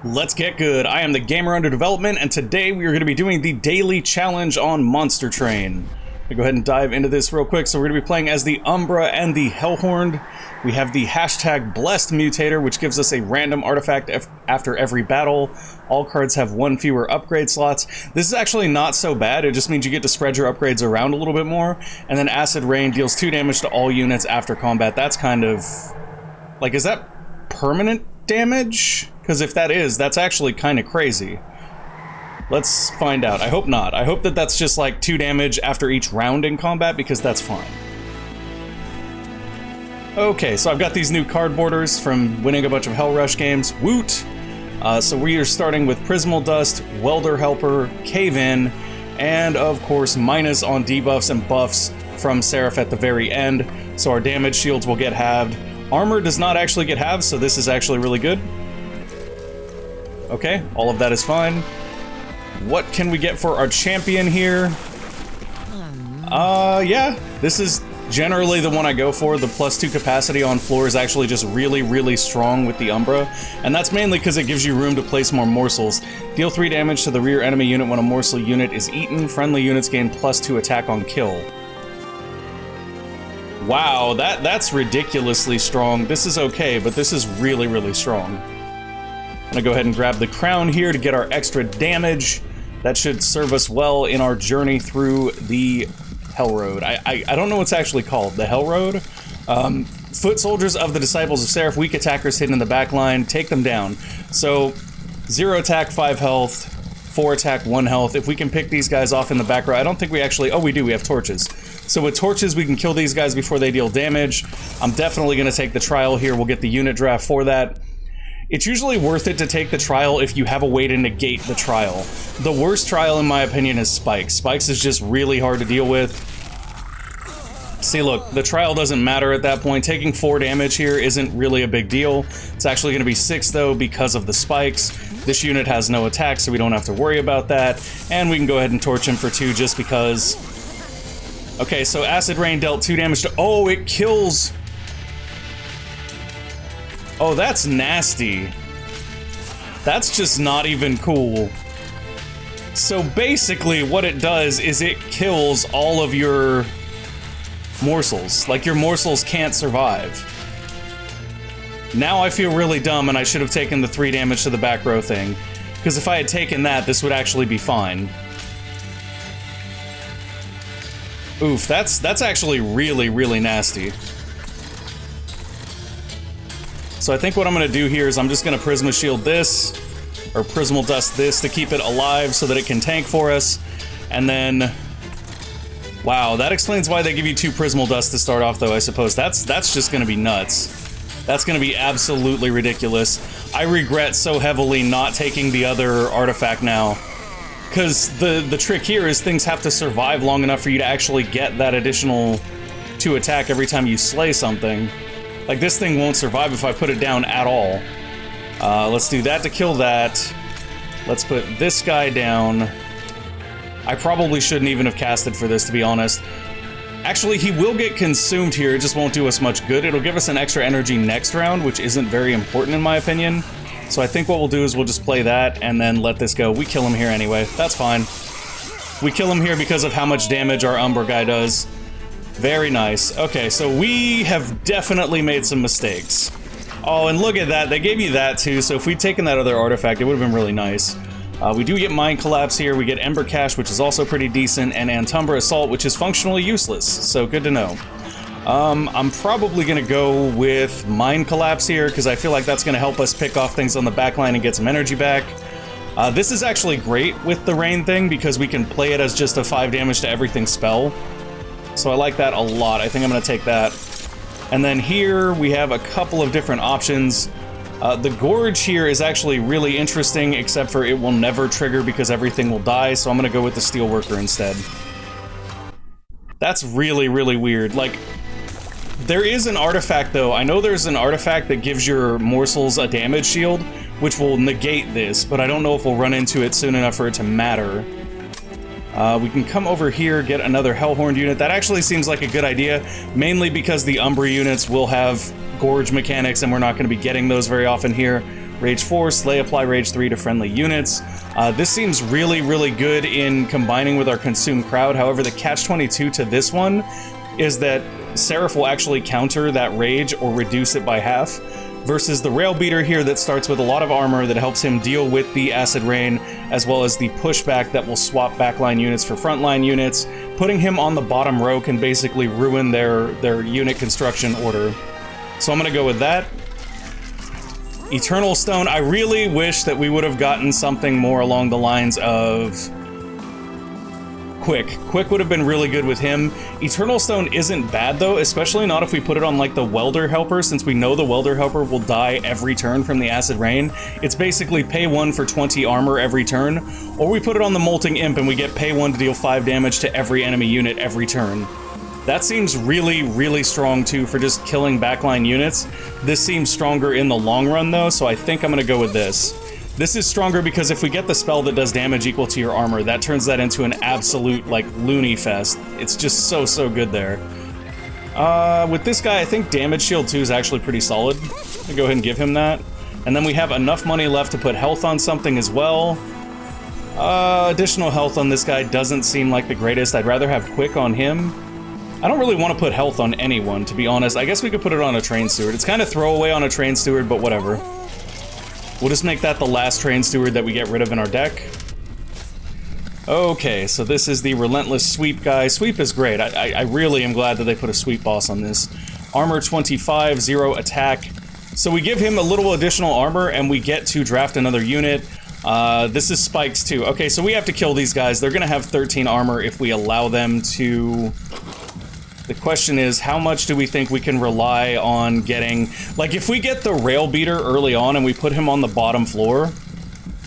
Let's get good. I am the gamer under development, and today we are going to be doing the daily challenge on Monster Train. I'll go ahead and dive into this real quick. So we're going to be playing as the Umbra and the Hellhorned. We have the hashtag blessed mutator, which gives us a random artifact after every battle. All cards have one fewer upgrade slots. This is actually not so bad. It just means you get to spread your upgrades around a little bit more. And then Acid Rain deals 2 damage to all units after combat. That's kind of... like, is that permanent damage? Because if that is, that's actually kind of crazy. Let's find out. I hope not. I hope that that's just like 2 damage after each round in combat, because that's fine. Okay, so I've got these new card borders from winning a bunch of Hell Rush games. Woot! So we are starting with Prismal Dust, Welder Helper, Cave In, and of course minus on debuffs and buffs from Seraph at the very end. So our damage shields will get halved. Armor does not actually get halved, so this is actually really good. Okay, all of that is fine. What can we get for our champion here? Yeah, this is generally the one I go for. The +2 capacity on floor is actually just really, really strong with the Umbra, and that's mainly because it gives you room to place more morsels. Deal 3 damage to the rear enemy unit when a morsel unit is eaten. Friendly units gain +2 attack on kill. Wow, that's ridiculously strong. This is okay, but this is really, really strong. I'm gonna go ahead and grab the crown here to get our extra damage. That should serve us well in our journey through the Hell Road. I don't know what's actually called. The Hell Road? Foot soldiers of the Disciples of Seraph, weak attackers hidden in the back line, take them down. So, 0 attack, 5 health, 4 attack, 1 health. If we can pick these guys off in the back row, I don't think we actually... oh, we do, we have torches. So with torches, we can kill these guys before they deal damage. I'm definitely going to take the trial here. We'll get the unit draft for that. It's usually worth it to take the trial if you have a way to negate the trial. The worst trial, in my opinion, is Spikes. Spikes is just really hard to deal with. See, look, the trial doesn't matter at that point. Taking 4 damage here isn't really a big deal. It's actually going to be 6, though, because of the spikes. This unit has no attack, so we don't have to worry about that. And we can go ahead and torch him for 2 just because... okay, so Acid Rain dealt 2 damage to... oh, it kills... oh, that's nasty. That's just not even cool. So basically what it does is it kills all of your morsels. Like, your morsels can't survive. Now I feel really dumb and I should have taken the 3 damage to the back row thing. Because if I had taken that, this would actually be fine. Oof, that's actually really, really nasty. So I think what I'm going to do here is I'm just going to Prisma Shield this, or Prismal Dust this, to keep it alive so that it can tank for us. And then... wow, that explains why they give you 2 Prismal Dust to start off, though, I suppose. That's just going to be nuts. That's going to be absolutely ridiculous. I regret so heavily not taking the other artifact now. Because the trick here is things have to survive long enough for you to actually get that additional 2 attack every time you slay something. Like, this thing won't survive if I put it down at all. Let's do that to kill that. Let's put this guy down. I probably shouldn't even have casted for this, to be honest. Actually, he will get consumed here, it just won't do us much good. It'll give us an extra energy next round, which isn't very important in my opinion. So I think what we'll do is we'll just play that and then let this go. We kill him here anyway, that's fine. We kill him here because of how much damage our Umbra guy does. Very nice. Okay, so we have definitely made some mistakes. Oh, and look at that, they gave you that too, so if we'd taken that other artifact, it would have been really nice. We do get Mind Collapse here, we get Ember Cache, which is also pretty decent, and Antumbra Assault, which is functionally useless, so good to know. I'm probably gonna go with Mind Collapse here, because I feel like that's gonna help us pick off things on the back line and get some energy back. This is actually great with the Rain thing, because we can play it as just a 5 damage to everything spell. So I like that a lot. I think I'm gonna take that. And then here we have a couple of different options. The Gorge here is actually really interesting, except for it will never trigger because everything will die, so I'm gonna go with the Steelworker instead. That's really, really weird. Like, there is an artifact though. I know there's an artifact that gives your morsels a damage shield, which will negate this, but I don't know if we'll run into it soon enough for it to matter. We can come over here, get another Hellhorned unit. That actually seems like a good idea, mainly because the Umbra units will have Gorge mechanics, and we're not going to be getting those very often here. Rage 4, Slay, apply Rage 3 to friendly units. This seems really, really good in combining with our Consume Crowd. However, the catch-22 to this one is that Seraph will actually counter that Rage or reduce it by half, versus the Rail Beater here that starts with a lot of armor that helps him deal with the Acid Rain, as well as the pushback that will swap backline units for frontline units. Putting him on the bottom row can basically ruin their unit construction order. So I'm gonna go with that. Eternal Stone, I really wish that we would have gotten something more along the lines of Quick. Quick would have been really good with him. Eternal Stone isn't bad though, especially not if we put it on like the Welder Helper, since we know the Welder Helper will die every turn from the Acid Rain. It's basically pay 1 for 20 armor every turn, or we put it on the Molting Imp and we get pay 1 to deal 5 damage to every enemy unit every turn. That seems really, really strong too for just killing backline units. This seems stronger in the long run though, so I think I'm gonna go with this. This is stronger because if we get the spell that does damage equal to your armor, that turns that into an absolute, like, loony fest. It's just so, so good there. With this guy, I think Damage Shield 2 is actually pretty solid. I'll go ahead and give him that. And then we have enough money left to put health on something as well. Additional health on this guy doesn't seem like the greatest. I'd rather have Quick on him. I don't really want to put health on anyone, to be honest. I guess we could put it on a Train Steward. It's kind of throwaway on a Train Steward, but whatever. We'll just make that the last Train Steward that we get rid of in our deck. Okay, so this is the Relentless Sweep guy. Sweep is great. I really am glad that they put a Sweep boss on this. Armor 25, 0 attack. So we give him a little additional armor, and we get to draft another unit. This is spikes too. Okay, so we have to kill these guys. They're gonna have 13 armor if we allow them to... The question is, how much do we think we can rely on getting... Like, if we get the Rail Beater early on and we put him on the bottom floor,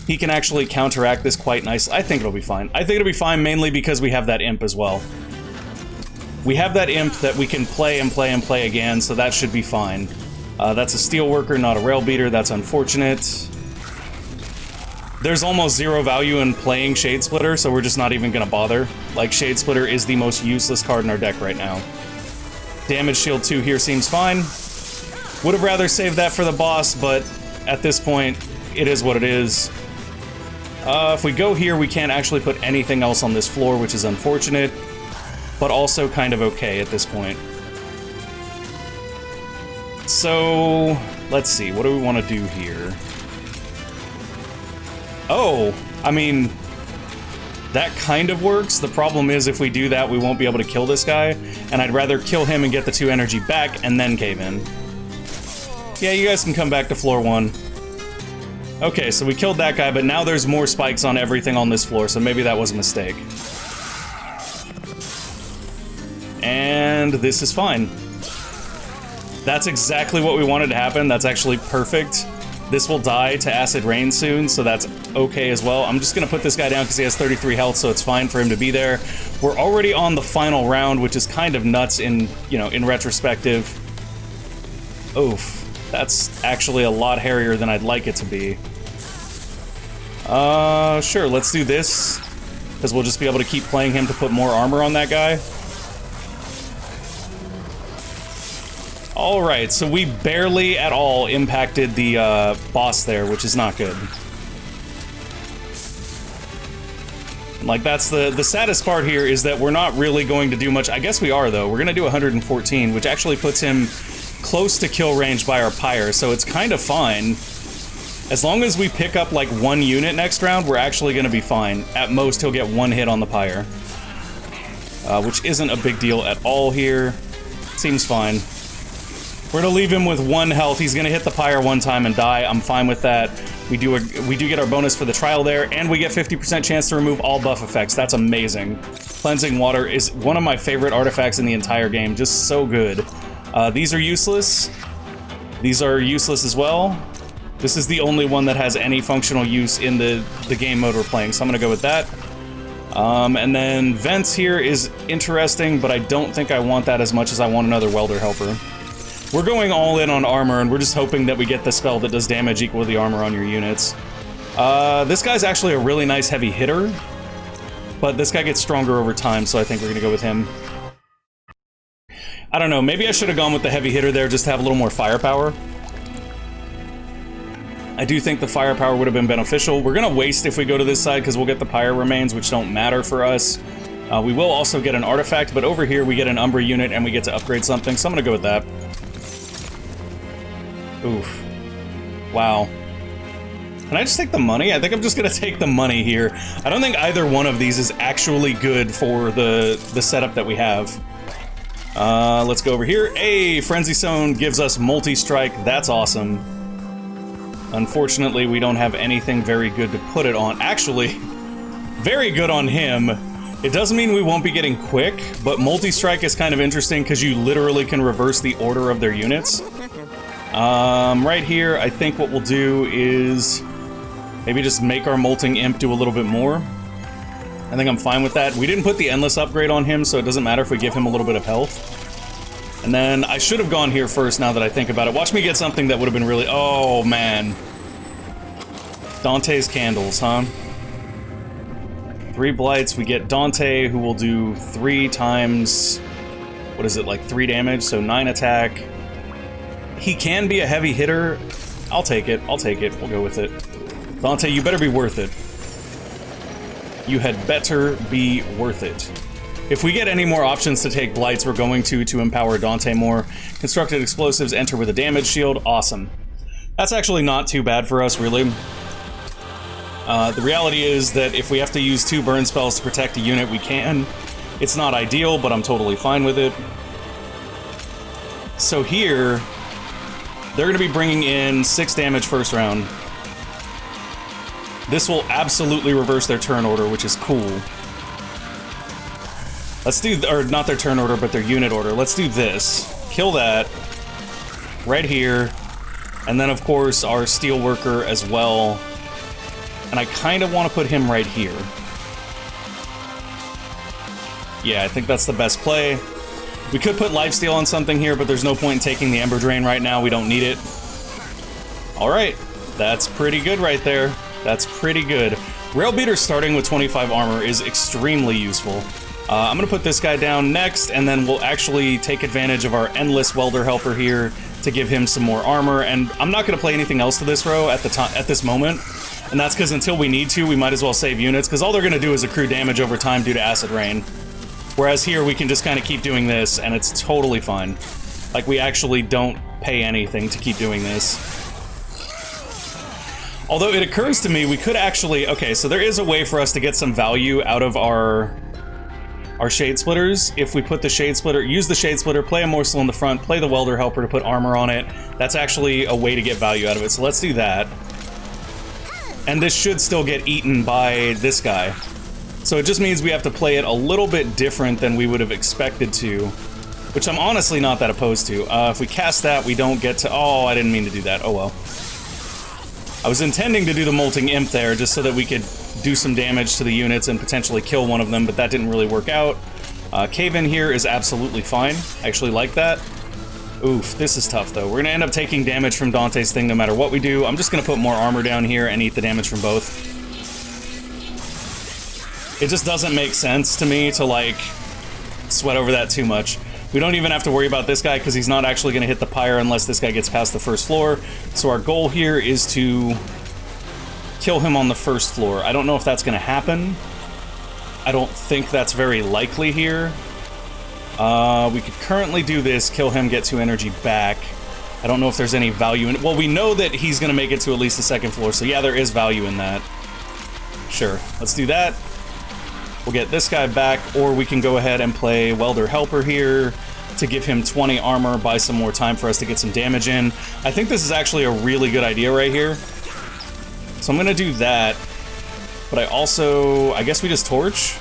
he can actually counteract this quite nicely. I think it'll be fine. I think it'll be fine mainly because we have that Imp as well. We have that Imp that we can play and play and play again, so that should be fine. That's a Steelworker, not a Rail Beater. That's unfortunate. There's almost zero value in playing Shade Splitter, so we're just not even gonna bother. Like, Shade Splitter is the most useless card in our deck right now. Damage Shield 2 here seems fine. Would have rather saved that for the boss, but at this point, it is what it is. If we go here, we can't actually put anything else on this floor, which is unfortunate, but also kind of okay at this point. So, let's see, what do we want to do here? Oh, I mean, that kind of works. The problem is if we do that, we won't be able to kill this guy, and I'd rather kill him and get the 2 energy back and then cave in. Yeah, you guys can come back to floor 1. Okay, so we killed that guy, but now there's more spikes on everything on this floor, so maybe that was a mistake. And this is fine. That's exactly what we wanted to happen. That's actually perfect. This will die to Acid Rain soon, so that's okay as well. I'm just gonna put this guy down because he has 33 health, so it's fine for him to be there. We're already on the final round, which is kind of nuts in, you know, in retrospective. Oof. That's actually a lot hairier than I'd like it to be. Sure, let's do this, because we'll just be able to keep playing him to put more armor on that guy. Alright, so we barely at all impacted the boss there, which is not good. Like, that's the saddest part here, is that we're not really going to do much. I guess we are, though. We're going to do 114, which actually puts him close to kill range by our pyre, so it's kind of fine. As long as we pick up, like, 1 unit next round, we're actually going to be fine. At most, he'll get 1 hit on the pyre. Which isn't a big deal at all here. Seems fine. We're gonna leave him with 1 health. He's gonna hit the pyre 1 time and die. I'm fine with that. We do get our bonus for the trial there, and we get 50% chance to remove all buff effects. That's amazing. Cleansing Water is one of my favorite artifacts in the entire game. Just so good. These are useless. These are useless as well. This is the only one that has any functional use in the game mode we're playing, so I'm gonna go with that. And then Vents here is interesting, but I don't think I want that as much as I want another Welder Helper. We're going all in on armor, and we're just hoping that we get the spell that does damage equal to the armor on your units. This guy's actually a really nice heavy hitter, but this guy gets stronger over time, so I think we're gonna go with him. I don't know, maybe I should have gone with the heavy hitter there just to have a little more firepower. I do think the firepower would have been beneficial. We're going to waste if we go to this side because we'll get the pyre remains, which don't matter for us. We will also get an artifact, but over here we get an Umbra unit and we get to upgrade something, so I'm going to go with that. Oof. Wow. Can I just take the money? I think I'm just going to take the money here. I don't think either one of these is actually good for the setup that we have. Let's go over here. Hey, Frenzy Zone gives us multi-strike. That's awesome. Unfortunately, we don't have anything very good to put it on. Actually, very good on him. It doesn't mean we won't be getting quick, but multi-strike is kind of interesting because you literally can reverse the order of their units. Right here, I think what we'll do is maybe just make our Molting Imp do a little bit more. I think I'm fine with that. We didn't put the Endless upgrade on him, so it doesn't matter if we give him a little bit of health. And then I should have gone here first now that I think about it. Watch me get something that would have been really... Oh, man. Dante's Candles, huh? 3 Blights. We get Dante, who will do 3 times... What is it, like 3 damage? So 9 attack. He can be a heavy hitter. I'll take it. I'll take it. We'll go with it. Dante, you better be worth it. You had better be worth it. If we get any more options to take Blights, we're going to empower Dante more. Constructed explosives enter with a damage shield. Awesome. That's actually not too bad for us, really. The reality is that if we have to use 2 burn spells to protect a unit, we can. It's not ideal, but I'm totally fine with it. So here, they're going to be bringing in 6 damage first round. This will absolutely reverse their turn order, which is cool. Let's do, or not their turn order, but their unit order. Let's do this. Kill that. Right here. And then, of course, our Steelworker as well. And I kind of want to put him right here. Yeah, I think that's the best play. We could put Lifesteal on something here, but there's no point in taking the Ember Drain right now. We don't need it. Alright. That's pretty good right there. That's pretty good. Rail Beater starting with 25 armor is extremely useful. I'm going to put this guy down next, and then we'll actually take advantage of our Endless Welder Helper here to give him some more armor. And I'm not going to play anything else to this row at this moment. And that's because until we need to, we might as well save units, because all they're going to do is accrue damage over time due to Acid Rain. Whereas here, we can just kind of keep doing this, and it's totally fine. Like, we actually don't pay anything to keep doing this. Although it occurs to me, we could actually... Okay, so there is a way for us to get some value out of our Shade Splitters. If we put the Shade Splitter... Use the Shade Splitter, play a Morsel in the front, play the Welder Helper to put armor on it. That's actually a way to get value out of it, so let's do that. And this should still get eaten by this guy. So it just means we have to play it a little bit different than we would have expected to. Which I'm honestly not that opposed to. If we cast that, we don't get to... Oh, I didn't mean to do that. Oh well. I was intending to do the Molting Imp there, just so that we could do some damage to the units and potentially kill one of them, but that didn't really work out. Cave-In here is absolutely fine. I actually like that. Oof, this is tough, though. We're going to end up taking damage from Dante's thing no matter what we do. I'm just going to put more armor down here and eat the damage from both. It just doesn't make sense to me to, like, sweat over that too much. We don't even have to worry about this guy because he's not actually going to hit the pyre unless this guy gets past the first floor. So our goal here is to kill him on the first floor. I don't know if that's going to happen. I don't think that's very likely here. We could currently do this, kill him, get 2 energy back. I don't know if there's any value in it. Well, we know that he's going to make it to at least the second floor, so yeah, there is value in that. Sure, let's do that. We'll get this guy back, or we can go ahead and play Welder Helper here to give him 20 armor, buy some more time for us to get some damage in. I think this is actually a really good idea right here. So I'm going to do that, but I also... I guess we just Torch?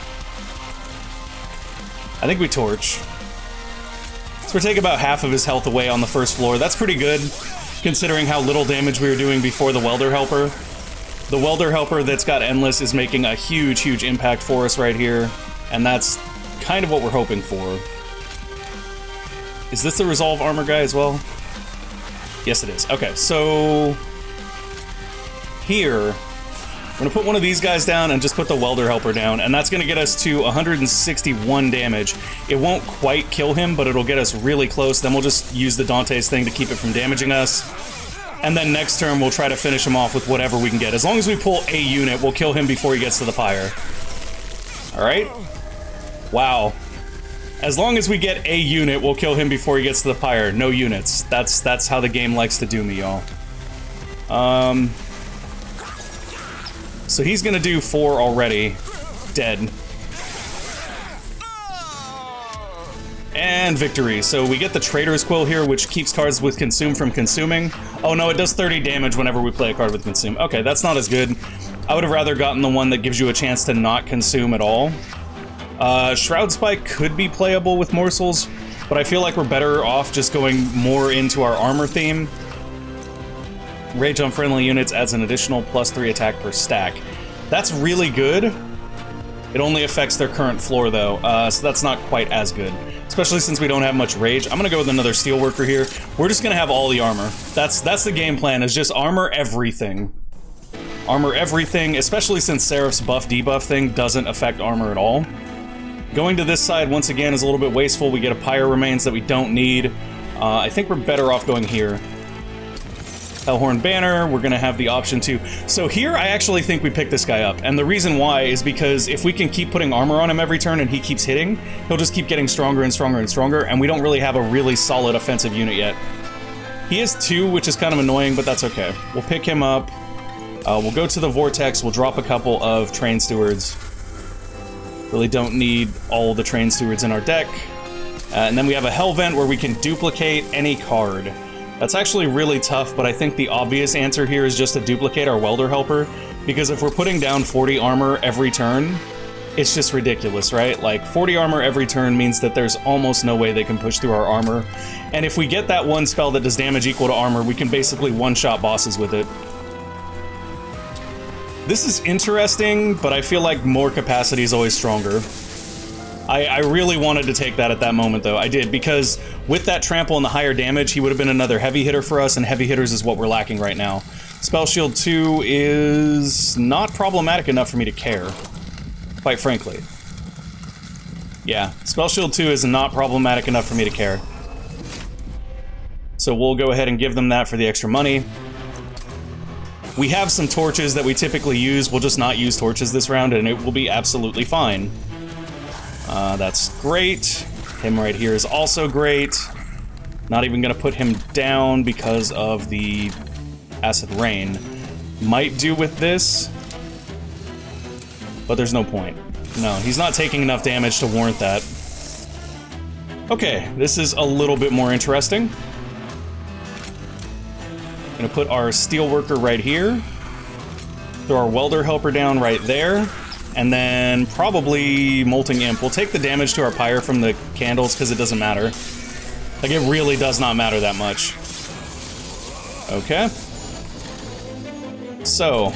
I think we Torch. So we're taking about half of his health away on the first floor. That's pretty good, considering how little damage we were doing before the Welder Helper. The Welder Helper that's got Endless is making a huge, huge impact for us right here, and that's kind of what we're hoping for. Is this the Resolve Armor guy as well? Yes, it is. Okay, so... Here, we're going to put one of these guys down and just put the Welder Helper down, and that's going to get us to 161 damage. It won't quite kill him, but it'll get us really close. Then we'll just use the Dante's thing to keep it from damaging us. And then next turn, we'll try to finish him off with whatever we can get. As long as we pull a unit, we'll kill him before he gets to the pyre. Alright? Wow. As long as we get a unit, we'll kill him before he gets to the pyre. No units. That's how the game likes to do me, y'all. So he's gonna do 4 already. Dead. And victory. So we get the Trader's Quill here, which keeps cards with Consume from consuming. Oh no, it does 30 damage whenever we play a card with Consume. Okay, that's not as good. I would have rather gotten the one that gives you a chance to not consume at all. Shroud Spike could be playable with Morsels, but I feel like we're better off just going more into our armor theme. Rage on friendly units adds an additional +3 attack per stack. That's really good. It only affects their current floor though, so that's not quite as good. Especially since we don't have much rage. I'm gonna go with another Steelworker here. We're just gonna have all the armor. That's the game plan, is just armor everything. Armor everything, especially since Seraph's buff debuff thing doesn't affect armor at all. Going to this side, once again, is a little bit wasteful. We get a Pyre Remains that we don't need. I think we're better off going here. Hellhorned Banner, we're gonna have the option to... So here, I actually think we pick this guy up, and the reason why is because if we can keep putting armor on him every turn and he keeps hitting, he'll just keep getting stronger and stronger and stronger, and we don't really have a really solid offensive unit yet. He is 2, which is kind of annoying, but that's okay. We'll pick him up. We'll go to the Vortex, we'll drop a couple of Train Stewards. Really don't need all the Train Stewards in our deck. And then we have a Hell Vent where we can duplicate any card. That's actually really tough, but I think the obvious answer here is just to duplicate our Welder Helper, because if we're putting down 40 armor every turn, it's just ridiculous, right? Like, 40 armor every turn means that there's almost no way they can push through our armor. And if we get that one spell that does damage equal to armor, we can basically one-shot bosses with it. This is interesting, but I feel like more capacity is always stronger. I really wanted to take that at that moment, though. I did, because with that trample and the higher damage, he would have been another heavy hitter for us, and heavy hitters is what we're lacking right now. Spell Shield 2 is not problematic enough for me to care, quite frankly. Yeah, Spell Shield 2 is not problematic enough for me to care. So we'll go ahead and give them that for the extra money. We have some torches that we typically use. We'll just not use torches this round, and it will be absolutely fine. That's great. Him right here is also great. Not even gonna put him down because of the Acid Rain. Might do with this, but there's no point. No, he's not taking enough damage to warrant that. Okay, this is a little bit more interesting. Gonna put our Steelworker right here. Throw our Welder Helper down right there. And then probably Molting Imp. We'll take the damage to our Pyre from the candles because it doesn't matter. Like, it really does not matter that much. Okay. So,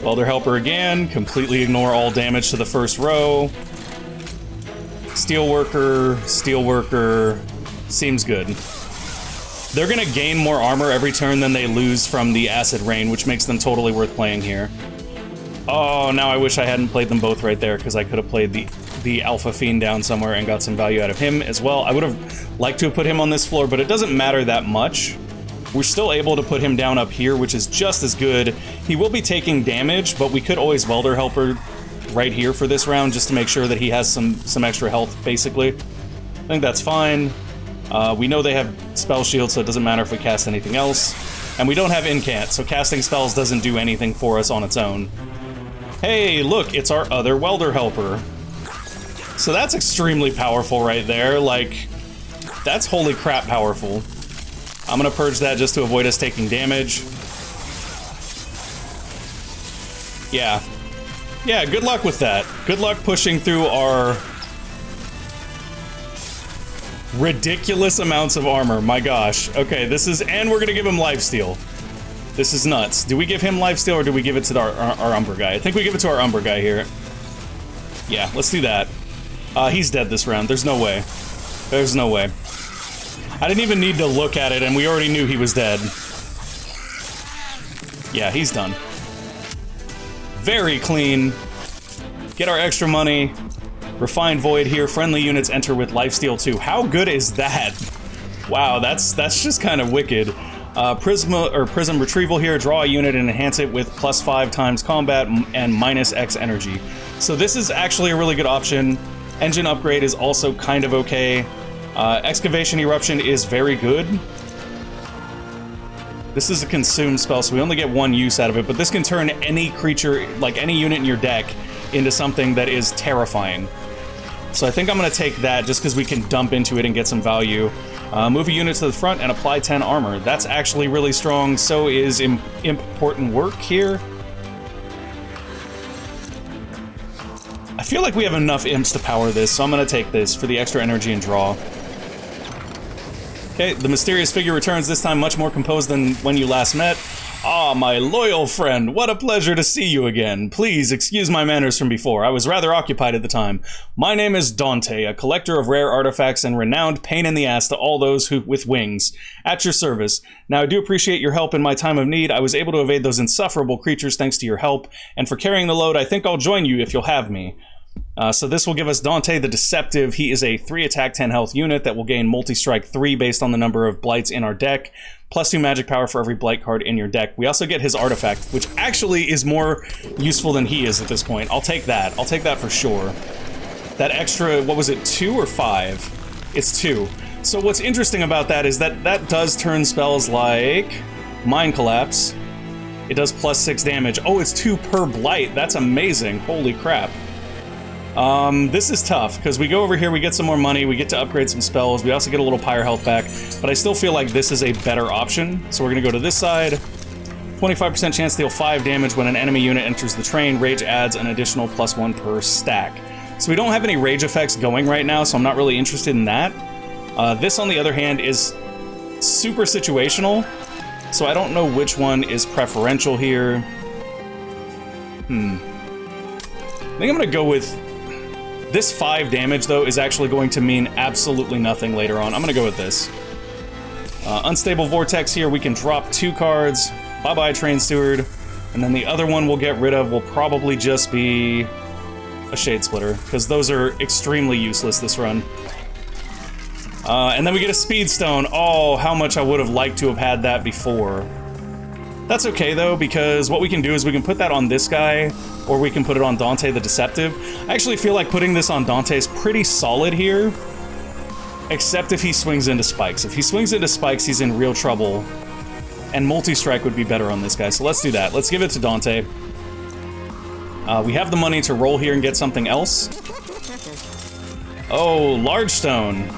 Welder Helper again. Completely ignore all damage to the first row. Steelworker, Steelworker. Seems good. They're gonna gain more armor every turn than they lose from the Acid Rain, which makes them totally worth playing here. Oh, now I wish I hadn't played them both right there, because I could have played the Alpha Fiend down somewhere and got some value out of him as well. I would have liked to have put him on this floor, but it doesn't matter that much. We're still able to put him down up here, which is just as good. He will be taking damage, but we could always Welder Helper right here for this round, just to make sure that he has some extra health, basically. I think that's fine. We know they have Spell Shield, so it doesn't matter if we cast anything else. And we don't have Incant, so casting spells doesn't do anything for us on its own. Hey, look, it's our other Welder Helper. So that's extremely powerful right there. Like, that's holy crap powerful. I'm gonna purge that just to avoid us taking damage. Yeah. Yeah, good luck with that. Good luck pushing through our ridiculous amounts of armor. My gosh. Okay, this is... And we're gonna give him Lifesteal. This is nuts. Do we give him Lifesteal or do we give it to our Umbra guy? I think we give it to our Umbra guy here. Yeah, let's do that. He's dead this round. There's no way. There's no way. I didn't even need to look at it and we already knew he was dead. Yeah, he's done. Very clean. Get our extra money. Refined Void here. Friendly units enter with Lifesteal 2. How good is that? Wow, that's just kind of wicked. Prism Retrieval here. Draw a unit and enhance it with +5 times combat and -X energy. So this is actually a really good option. Engine Upgrade is also kind of okay. Excavation Eruption is very good. This is a consume spell, so we only get 1 use out of it, but this can turn any creature, like any unit in your deck, into something that is terrifying. So I think I'm going to take that just because we can dump into it and get some value. Move a unit to the front and apply 10 armor. That's actually really strong. So is Important Work here. I feel like we have enough imps to power this, so I'm going to take this for the extra energy and draw. Okay, the mysterious figure returns, this time much more composed than when you last met. Ah, my loyal friend, what a pleasure to see you again. Please excuse my manners from before, I was rather occupied at the time. My name is Dante, a collector of rare artifacts and renowned pain in the ass to all those with wings. At your service. Now I do appreciate your help in my time of need. I was able to evade those insufferable creatures thanks to your help, and for carrying the load, I think I'll join you if you'll have me. So this will give us Dante the Deceptive. He is a 3 attack, 10 health unit that will gain multi-strike 3 based on the number of blights in our deck, +2 magic power for every blight card in your deck. We also get his artifact, which actually is more useful than he is at this point. I'll take that. I'll take that for sure. That extra, what was it, 2 or 5? It's 2. So what's interesting about that is that that does turn spells like Mind Collapse. It does +6 damage. Oh, it's 2 per blight. That's amazing. Holy crap. This is tough, because we go over here, we get some more money, we get to upgrade some spells, we also get a little pyre health back, but I still feel like this is a better option. So we're gonna go to this side. 25% chance to deal 5 damage when an enemy unit enters the train. Rage adds an additional +1 per stack. So we don't have any rage effects going right now, so I'm not really interested in that. This, on the other hand, is super situational, so I don't know which one is preferential here. I think I'm gonna go with... This 5 damage, though, is actually going to mean absolutely nothing later on. I'm gonna go with this. Unstable Vortex here, we can drop 2 cards. Bye-bye, Train Steward. And then the other one we'll get rid of will probably just be a Shade Splitter, because those are extremely useless this run. And then we get a Speed Stone. Oh, how much I would have liked to have had that before. That's okay, though, because what we can do is we can put that on this guy, or we can put it on Dante the Deceptive. I actually feel like putting this on Dante is pretty solid here, except if he swings into spikes. If he swings into spikes, he's in real trouble, and multi-strike would be better on this guy, so let's do that. Let's give it to Dante. We have the money to roll here and get something else. Oh, Large Stone.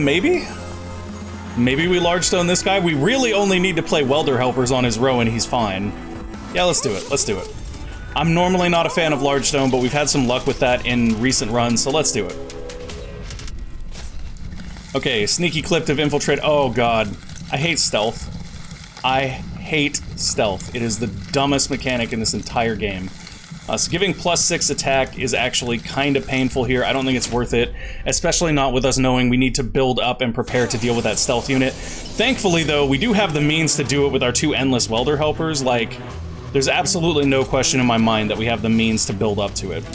Maybe? Maybe we Large Stone this guy? We really only need to play Welder Helpers on his row and he's fine. Yeah, let's do it. Let's do it. I'm normally not a fan of Large Stone, but we've had some luck with that in recent runs, so let's do it. Okay, Sneaky Clip to Infiltrate. Oh god. I hate stealth. I hate stealth. It is the dumbest mechanic in this entire game. So giving +6 attack is actually kind of painful here. I don't think it's worth it, especially not with us knowing we need to build up and prepare to deal with that stealth unit. Thankfully, though, we do have the means to do it with our 2 Endless Welder Helpers. Like, there's absolutely no question in my mind that we have the means to build up to it.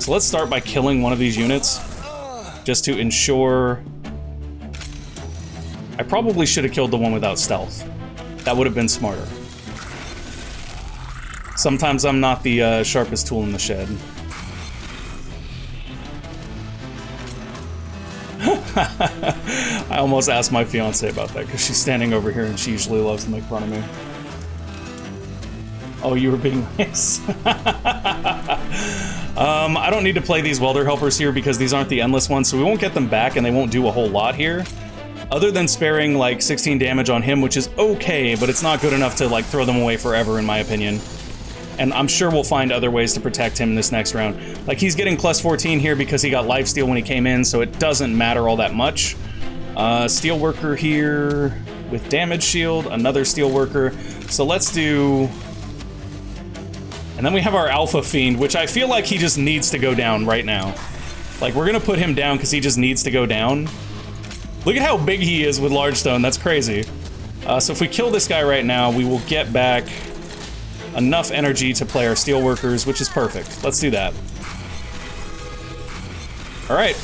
So let's start by killing one of these units, just to ensure... I probably should have killed the one without stealth. That would have been smarter. Sometimes I'm not the sharpest tool in the shed. I almost asked my fiance about that because she's standing over here and she usually loves to make fun of me. Oh, you were being nice. I don't need to play these Welder Helpers here because these aren't the endless ones, so we won't get them back and they won't do a whole lot here. Other than sparing like 16 damage on him, which is okay, but it's not good enough to like throw them away forever in my opinion. And I'm sure we'll find other ways to protect him this next round. Like, he's getting +14 here because he got lifesteal when he came in, so it doesn't matter all that much. Steelworker here with damage shield, another Steelworker. So let's do... And then we have our Alpha Fiend, which I feel like he just needs to go down right now. Like, we're gonna put him down because he just needs to go down. Look at how big he is with Large Stone, that's crazy. So if we kill this guy right now, we will get back enough energy to play our Steelworkers, which is perfect. Let's do that. Alright.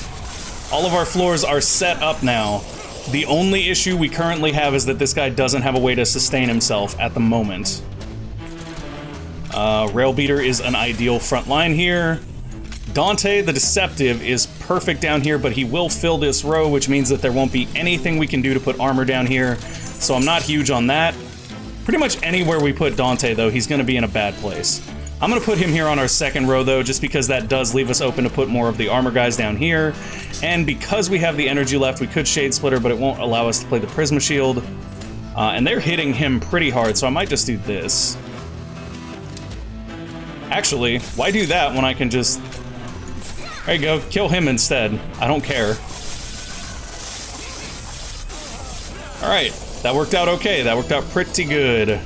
All of our floors are set up now. The only issue we currently have is that this guy doesn't have a way to sustain himself at the moment. Railbeater is an ideal front line here. Dante the Deceptive is perfect down here, but he will fill this row, which means that there won't be anything we can do to put armor down here. So I'm not huge on that. Pretty much anywhere we put Dante, though, he's going to be in a bad place. I'm going to put him here on our second row, though, just because that does leave us open to put more of the armor guys down here. And because we have the energy left, we could Shade Splitter, but it won't allow us to play the Prisma Shield. And they're hitting him pretty hard, so I might just do this. Actually, why do that when I can just... There you go, kill him instead. I don't care. Alright, that worked out okay. That worked out pretty good.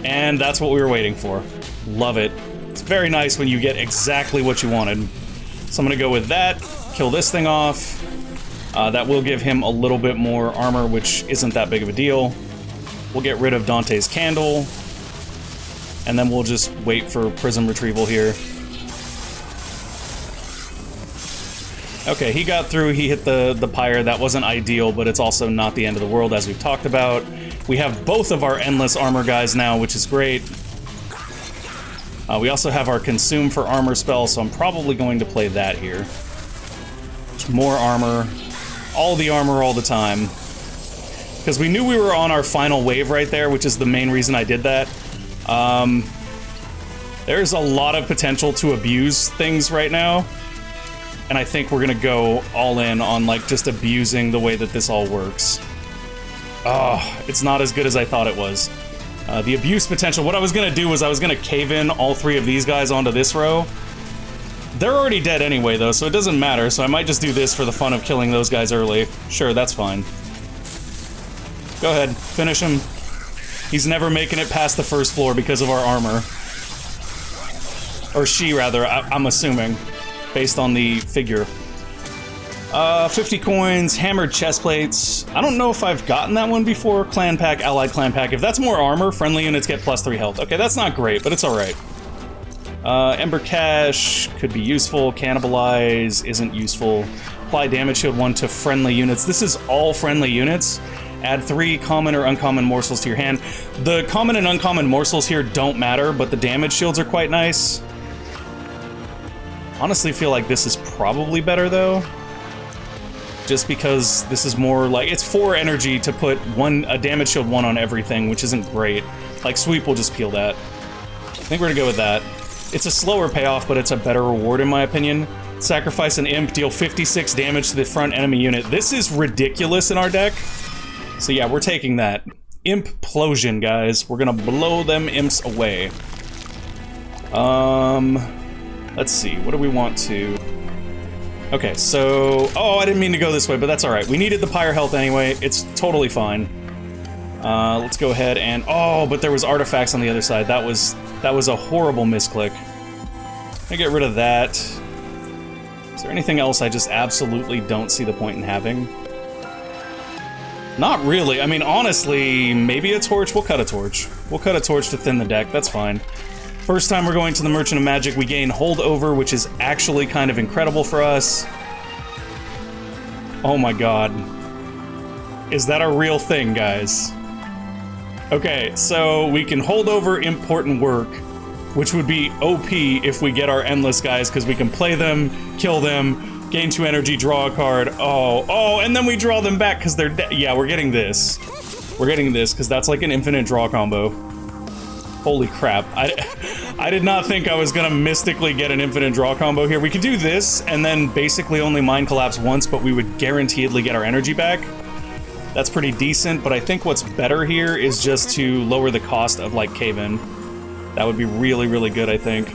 And that's what we were waiting for. Love it. It's very nice when you get exactly what you wanted. So I'm gonna go with that, kill this thing off. That will give him a little bit more armor, which isn't that big of a deal. We'll get rid of Dante's Candle. And then we'll just wait for Prism Retrieval here. Okay, he got through, he hit the pyre. That wasn't ideal, but it's also not the end of the world, as we've talked about. We have both of our Endless Armor guys now, which is great. We also have our Consume for Armor spell, so I'm probably going to play that here. Just more armor. All the armor all the time. Because we knew we were on our final wave right there, which is the main reason I did that. There's a lot of potential to abuse things right now. And I think we're gonna go all in on, like, just abusing the way that this all works. Oh, it's not as good as I thought it was. The abuse potential, what I was gonna do was I was gonna cave in all three of these guys onto this row. They're already dead anyway, though, so it doesn't matter, so I might just do this for the fun of killing those guys early. Sure, that's fine. Go ahead, finish him. He's never making it past the first floor because of our armor. Or she, rather, I'm assuming. Based on the figure. 50 coins, hammered chest plates. I don't know if I've gotten that one before. Clan pack, allied clan pack. If that's more armor, friendly units get +3 health. Okay, that's not great, but it's alright. Ember Cash could be useful. Cannibalize isn't useful. Apply damage shield 1 to friendly units. This is all friendly units. Add 3 common or uncommon morsels to your hand. The common and uncommon morsels here don't matter, but the damage shields are quite nice. Honestly feel like this is probably better, though. Just because this is more like... It's 4 energy to put a damage shield 1 on everything, which isn't great. Like, Sweep will just peel that. I think we're gonna go with that. It's a slower payoff, but it's a better reward, in my opinion. Sacrifice an Imp, deal 56 damage to the front enemy unit. This is ridiculous in our deck. So yeah, we're taking that. Imp-plosion, guys. We're gonna blow them imps away. Let's see, what do we want to... Okay, so... Oh, I didn't mean to go this way, but that's alright. We needed the pyre health anyway. It's totally fine. Let's go ahead and... Oh, but there was artifacts on the other side. That was a horrible misclick. I get rid of that. Is there anything else I just absolutely don't see the point in having? Not really. I mean, honestly, maybe a torch. We'll cut a torch. We'll cut a torch to thin the deck. That's fine. First time we're going to the Merchant of Magic, we gain Holdover, which is actually kind of incredible for us. Oh my god. Is that a real thing, guys? Okay, so we can hold over Important Work, which would be OP if we get our Endless guys, because we can play them, kill them, gain 2 energy, draw a card. Oh, and then we draw them back because they're dead. Yeah, we're getting this. We're getting this, because that's like an infinite draw combo. Holy crap. I did not think I was gonna mystically get an infinite draw combo here. We could do this, and then basically only Mind Collapse once, but we would guaranteedly get our energy back. That's pretty decent, but I think what's better here is just to lower the cost of, like, Cave-In. That would be really, really good, I think.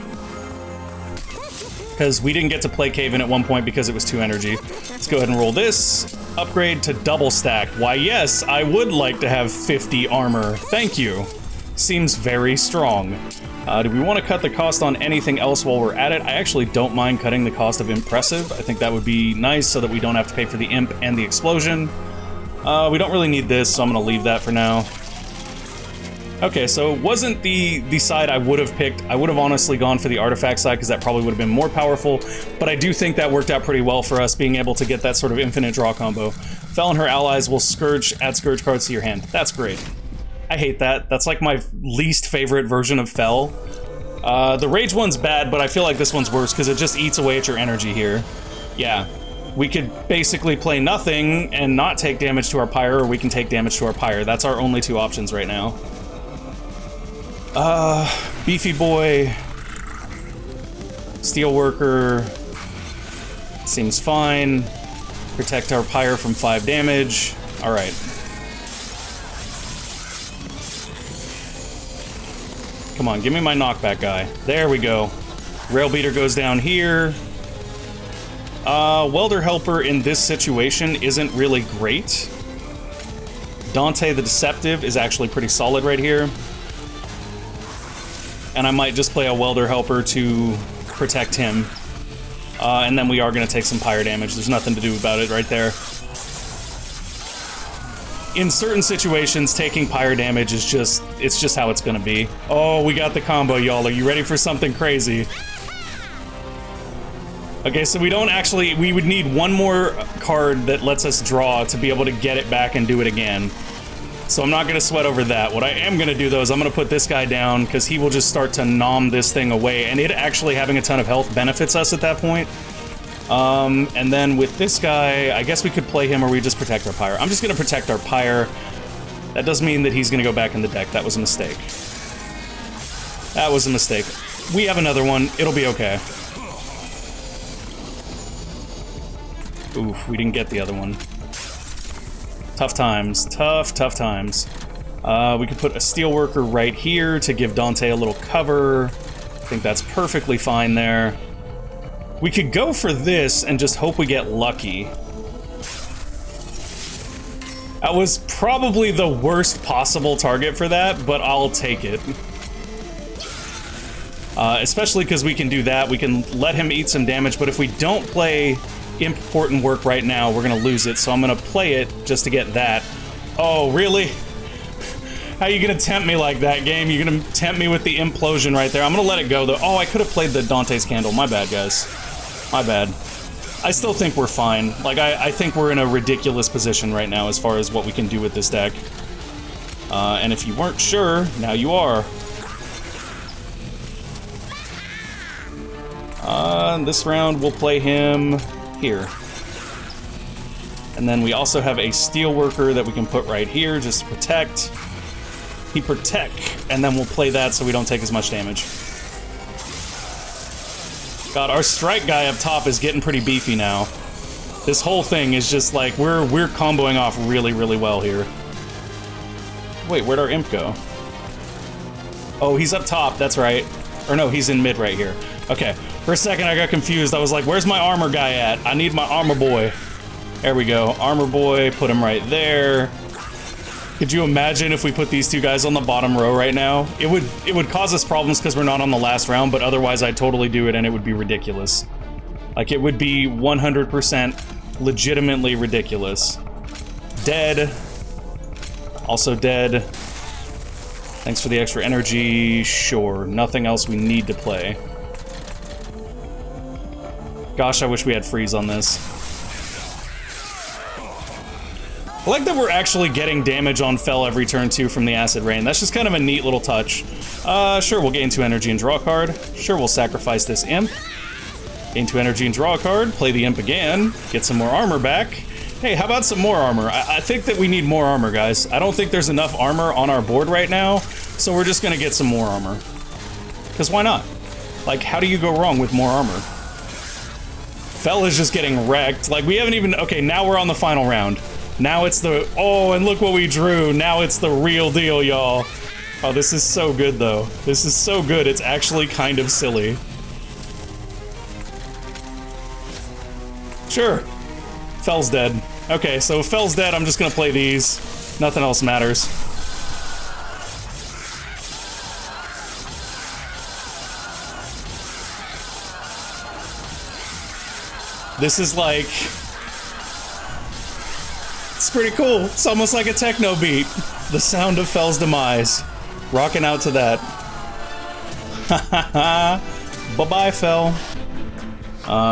Because we didn't get to play Cave-In at one point because it was 2 energy. Let's go ahead and roll this. Upgrade to double stack. Why, yes, I would like to have 50 armor. Thank you. Seems very strong. Do we want to cut the cost on anything else while we're at it? I actually don't mind cutting the cost of Impressive. I think that would be nice so that we don't have to pay for the Imp and the Explosion. We don't really need this, so I'm going to leave that for now. Okay, so it wasn't the side I would have picked. I would have honestly gone for the Artifact side because that probably would have been more powerful, but I do think that worked out pretty well for us, being able to get that sort of infinite draw combo. Fel and her allies will add Scourge cards to your hand. That's great. I hate that. That's like my least favorite version of Fel. The Rage one's bad, but I feel like this one's worse because it just eats away at your energy here. Yeah. We could basically play nothing and not take damage to our pyre, or we can take damage to our pyre. That's our only two options right now. Beefy Boy. Steelworker. Seems fine. Protect our pyre from 5 damage. Alright. Come on, give me my knockback guy. There we go. Rail Beater goes down here. Welder Helper in this situation isn't really great. Dante the Deceptive is actually pretty solid right here. And I might just play a Welder Helper to protect him. And then we are going to take some pyre damage. There's nothing to do about it right there. In certain situations, taking pyre damage is just, it's just how it's going to be. Oh, we got the combo, y'all. Are you ready for something crazy? Okay, so we don't actually, we would need one more card that lets us draw to be able to get it back and do it again. So I'm not going to sweat over that. What I am going to do, though, is I'm going to put this guy down because he will just start to nom this thing away. And it actually having a ton of health benefits us at that point. And then with this guy, I guess we could play him or we just protect our pyre. I'm just going to protect our pyre. That does mean that he's going to go back in the deck. That was a mistake. That was a mistake. We have another one. It'll be okay. Oof, we didn't get the other one. Tough times. Tough times. We could put a Steelworker right here to give Dante a little cover. I think that's perfectly fine there. We could go for this and just hope we get lucky. That was probably the worst possible target for that, but I'll take it. Especially because we can do that. We can let him eat some damage, but if we don't play Important Work right now, we're gonna lose it, so I'm gonna play it just to get that. Oh, really? How are you gonna tempt me like that, game? You're gonna tempt me with the implosion right there. I'm gonna let it go, though. Oh, I could have played the Dante's Candle. My bad, guys. My bad. I still think we're fine. Like, I think we're in a ridiculous position right now as far as what we can do with this deck. And if you weren't sure, now you are. This round, we'll play him here. And then we also have a Steelworker that we can put right here just to protect. He protect, and then we'll play that so we don't take as much damage. God, our strike guy up top is getting pretty beefy now. This whole thing is just like, we're comboing off really, really well here. Wait, where'd our imp go? Oh, he's up top, that's right. Or no, he's in mid right here. Okay, for a second I got confused. I was like, where's my armor guy at? I need my armor boy. There we go, armor boy, put him right there. Could you imagine if we put these two guys on the bottom row right now? It would cause us problems because we're not on the last round, but otherwise I'd totally do it and it would be ridiculous. Like, it would be 100% legitimately ridiculous. Dead. Also dead. Thanks for the extra energy. Sure, nothing else we need to play. Gosh, I wish we had freeze on this. I like that we're actually getting damage on Fel every turn, too, from the Acid Rain. That's just kind of a neat little touch. Sure, we'll gain 2 energy and draw a card. Sure, we'll sacrifice this Imp. Gain 2 energy and draw a card. Play the Imp again. Get some more armor back. Hey, how about some more armor? I think that we need more armor, guys. I don't think there's enough armor on our board right now, so we're just gonna get some more armor. Because why not? Like, how do you go wrong with more armor? Fel is just getting wrecked. Like, we haven't even... Okay, now we're on the final round. Now it's the... Oh, and look what we drew. Now it's the real deal, y'all. Oh, this is so good, though. This is so good, it's actually kind of silly. Sure. Fel's dead. Okay, so if Fel's dead, I'm just gonna play these. Nothing else matters. This is like... It's pretty cool. It's almost like a techno beat. The sound of Fel's demise. Rocking out to that. Bye-bye, Fel.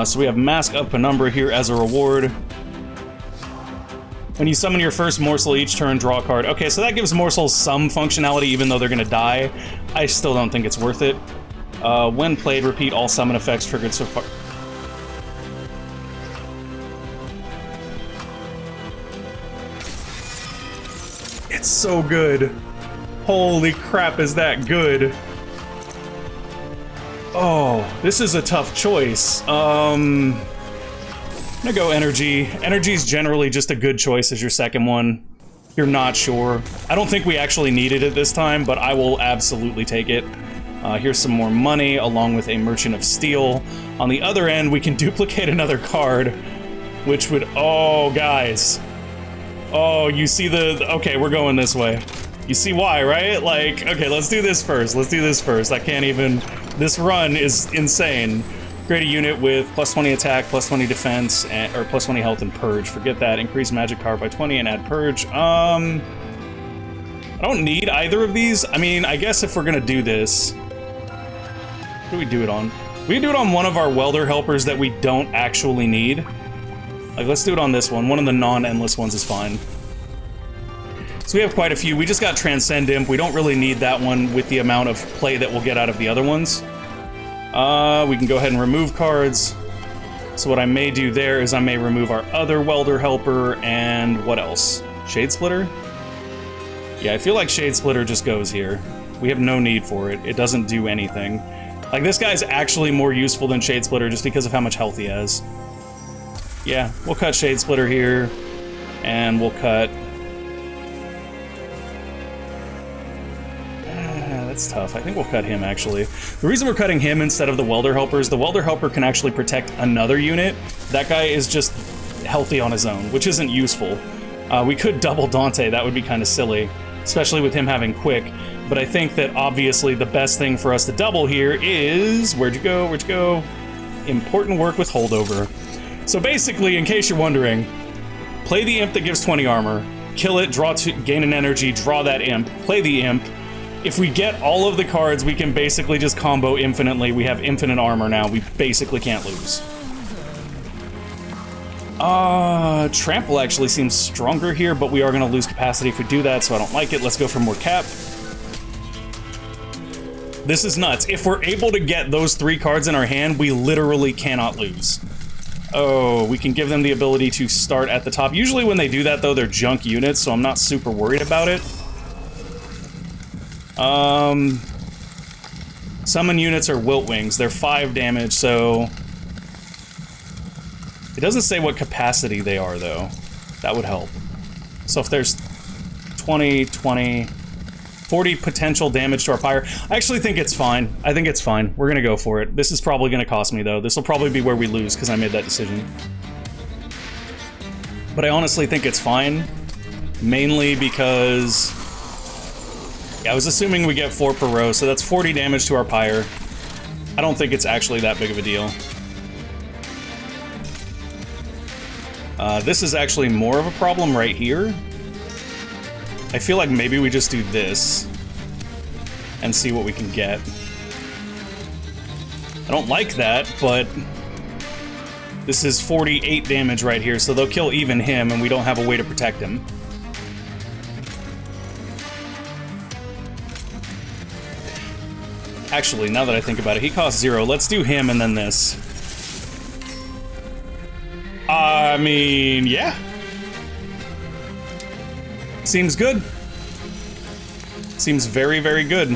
So we have Mask of Penumbra here as a reward. When you summon your first morsel each turn, draw a card. Okay, so that gives morsels some functionality even though they're gonna die. I still don't think it's worth it. When played, repeat all summon effects triggered so far. It's so good. Holy crap, is that good. Oh, this is a tough choice. I'm gonna go energy. Energy's generally just a good choice as your second one. You're not sure. I don't think we actually needed it this time, but I will absolutely take it. Here's some more money along with a Merchant of Steel. On the other end, we can duplicate another card, which would, oh, guys. Oh, you see okay, we're going this way. You see why, right? Like, okay, let's do this first. Let's do this first. I can't even, this run is insane. Create a unit with plus 20 attack, plus 20 defense, or plus 20 health and purge. Forget that. Increase magic power by 20 and add purge. I don't need either of these. I mean, I guess if we're gonna do this, what do we do it on? We can do it on one of our welder helpers that we don't actually need. Like, let's do it on this one. One of the non-endless ones is fine. So we have quite a few. We just got Transcend Imp. We don't really need that one with the amount of play that we'll get out of the other ones. We can go ahead and remove cards. So what I may do there is I may remove our other welder helper and what else? Shade Splitter? Yeah, I feel like Shade Splitter just goes here. We have no need for it. It doesn't do anything. Like, this guy's actually more useful than Shade Splitter just because of how much health he has. Yeah, we'll cut Shade Splitter here, and we'll cut... that's tough. I think we'll cut him, actually. The reason we're cutting him instead of the Welder Helper is the Welder Helper can actually protect another unit. That guy is just healthy on his own, which isn't useful. We could double Dante. That would be kind of silly, especially with him having Quick. But I think that, obviously, the best thing for us to double here is... Where'd you go? Where'd you go? Important work with Holdover. So basically, in case you're wondering, play the Imp that gives 20 armor, kill it, gain an energy, draw that Imp, play the Imp. If we get all of the cards, we can basically just combo infinitely. We have infinite armor now. We basically can't lose. Trample actually seems stronger here, but we are going to lose capacity if we do that, so I don't like it. Let's go for more cap. This is nuts. If we're able to get those 3 cards in our hand, we literally cannot lose. Oh, we can give them the ability to start at the top. Usually when they do that, though, they're junk units, so I'm not super worried about it. Summon units are Wilt Wings. They're 5 damage, so... It doesn't say what capacity they are, though. That would help. So if there's 20, 40 potential damage to our pyre, I actually think it's fine. I think it's fine. We're gonna go for it. This is probably gonna cost me, though. This will probably be where we lose, because I made that decision. But I honestly think it's fine. Mainly because... I was assuming we get 4 per row, so that's 40 damage to our pyre. I don't think it's actually that big of a deal. This is actually more of a problem right here. I feel like maybe we just do this and see what we can get. I don't like that, but this is 48 damage right here, so they'll kill even him, and we don't have a way to protect him. Actually, now that I think about it, he costs 0. Let's do him and then this. I mean, yeah. Seems good. Seems very, very good.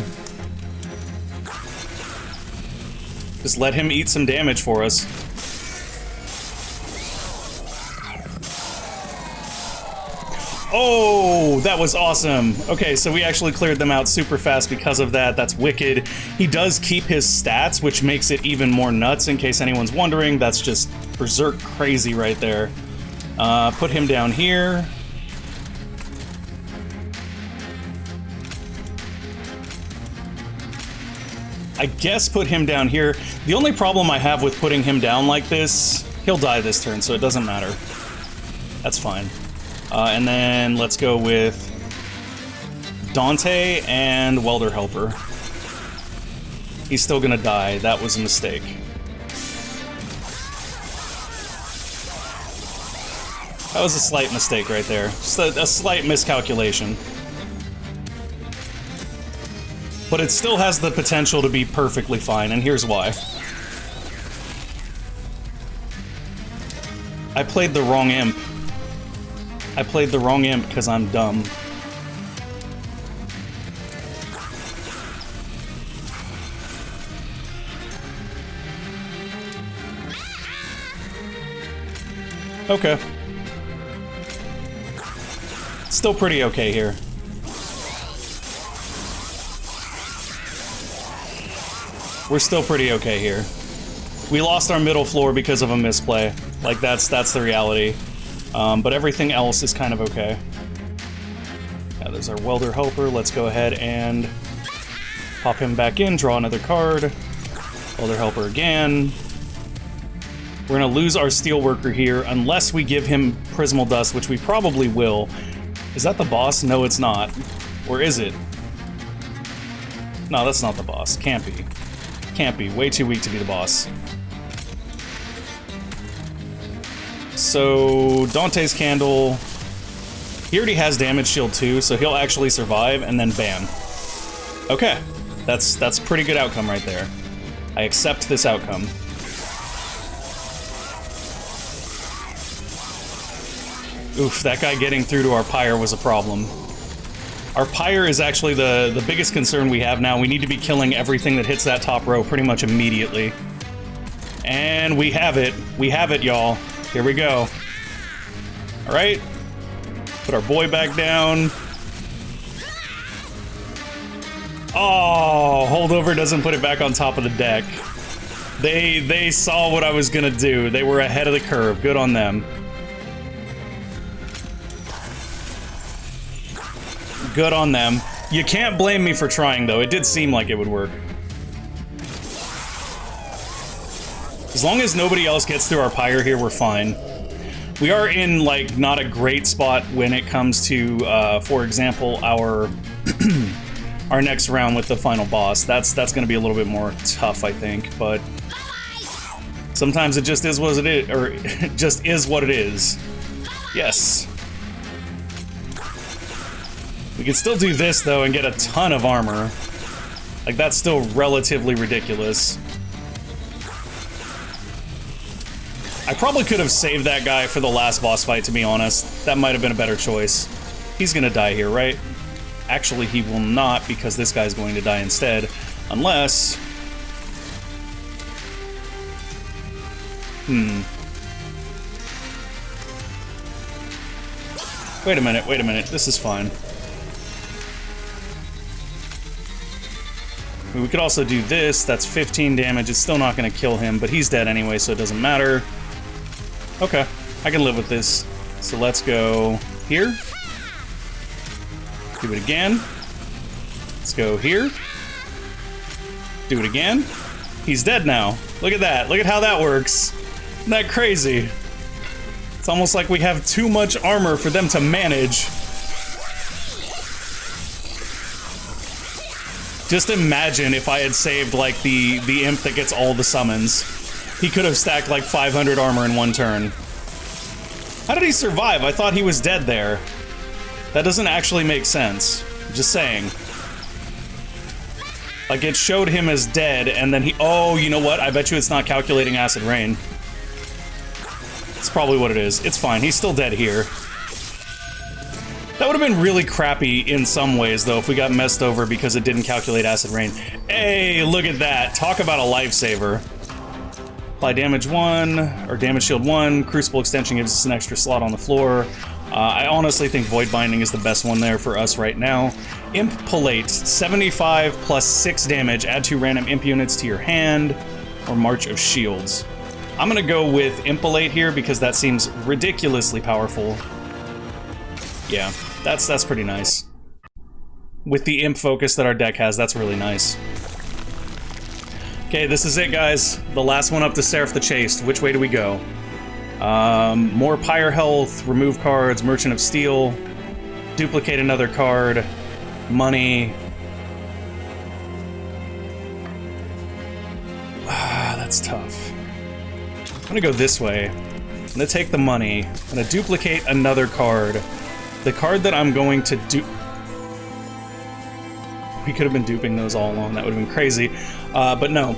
Just let him eat some damage for us. Oh, that was awesome. Okay, so we actually cleared them out super fast because of that. That's wicked. He does keep his stats, which makes it even more nuts, in case anyone's wondering. That's just berserk crazy right there. Put him down here. I guess put him down here. The only problem I have with putting him down like this, he'll die this turn, so it doesn't matter. That's fine. And then let's go with Dante and Welder Helper. He's still gonna die. That was a mistake. That was a slight mistake right there. Just a slight miscalculation. But it still has the potential to be perfectly fine, and here's why. I played the wrong imp. I played the wrong imp because I'm dumb. Okay. Still pretty okay here. We're still pretty okay here. We lost our middle floor because of a misplay. Like, that's the reality. But everything else is kind of okay. Yeah, there's our Welder Helper. Let's go ahead and pop him back in, draw another card. Welder Helper again. We're gonna lose our Steelworker here unless we give him Prismal Dust, which we probably will. Is that the boss? No, it's not. Or is it? No, that's not the boss. Can't be. Can't be. Way too weak to be the boss. So, Dante's Candle. He already has damage shield too, so he'll actually survive, and then bam. Okay. That's a pretty good outcome right there. I accept this outcome. Oof, that guy getting through to our pyre was a problem. Our pyre is actually the biggest concern we have now. We need to be killing everything that hits that top row pretty much immediately. And we have it. We have it, y'all. Here we go. Alright. Put our boy back down. Oh, holdover doesn't put it back on top of the deck. They saw what I was gonna do. They were ahead of the curve. Good on them. Good on them. You can't blame me for trying, though. It did seem like it would work. As long as nobody else gets through our pyre here, we're fine. We are in, like, not a great spot when it comes to, for example, our our next round with the final boss. That's going to be a little bit more tough, I think, but sometimes it just is what it is, or it just is what it is. Yes. We can still do this, though, and get a ton of armor. Like, that's still relatively ridiculous. I probably could have saved that guy for the last boss fight, to be honest. That might have been a better choice. He's gonna die here, right? Actually, he will not, because this guy's going to die instead. Unless... Wait a minute. This is fine. We could also do this. That's 15 damage. It's still not going to kill him, but he's dead anyway, so it doesn't matter. Okay, I can live with this. So let's go here. Do it again. Let's go here. Do it again. He's dead now. Look at that. Look at how that works. Isn't that crazy? It's almost like we have too much armor for them to manage. Just imagine if I had saved, like, the imp that gets all the summons. He could have stacked, like, 500 armor in one turn. How did he survive? I thought he was dead there. That doesn't actually make sense. Just saying. Like, it showed him as dead, and then he... Oh, you know what? I bet you it's not calculating Acid Rain. It's probably what it is. It's fine. He's still dead here. That would have been really crappy in some ways, though, if we got messed over because it didn't calculate Acid Rain. Hey, look at that. Talk about a lifesaver. Apply damage 1, or damage shield 1. Crucible extension gives us an extra slot on the floor. I honestly think Void Binding is the best one there for us right now. Imp-possible, 75 plus 6 damage. Add 2 random imp units to your hand, or March of Shields. I'm gonna go with Imp-possible here because that seems ridiculously powerful. Yeah, that's pretty nice. With the imp focus that our deck has, that's really nice. Okay, this is it, guys. The last one up to Seraph the Chaste. Which way do we go? More Pyre health, remove cards, Merchant of Steel, duplicate another card, money. That's tough. I'm gonna go this way. I'm gonna take the money. I'm gonna duplicate another card. The card that I'm going to do... We could have been duping those all along. That would have been crazy. But no.